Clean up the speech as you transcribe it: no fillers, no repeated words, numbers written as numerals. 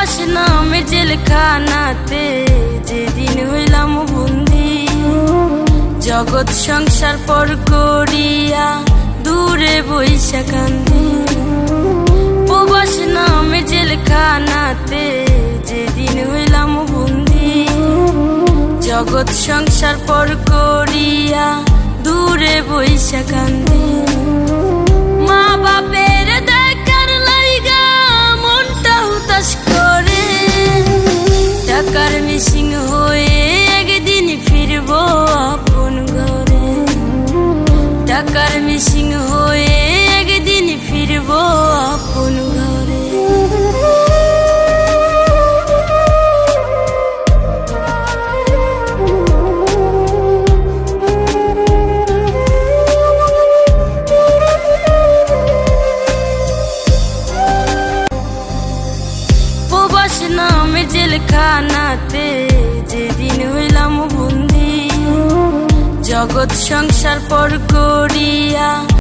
প্রবাস নামে জেলখানাতে যেদিন হইলাম বন্দি, জগৎ সংসার পর করিয়া দূরে বইসা কান্দি। প্রবাস নামে জেলখানাতে যেদিন হইলাম বন্দি, জগৎ সংসার পর করিয়া দূরে বইসা কান্দি। মা বাপের দেখার লাইগা মনটা হুতাশ করে, টাকার মিসিং হয়ে একদিন ফিরব আপন ঘরে। টাকার মিসিং হয়ে একদিন ফিরব আপন ঘরে। প্রবাস নামে জেলখানাতে যেদিন হইলাম বন্দি, জগৎ সংসার পর করিয়া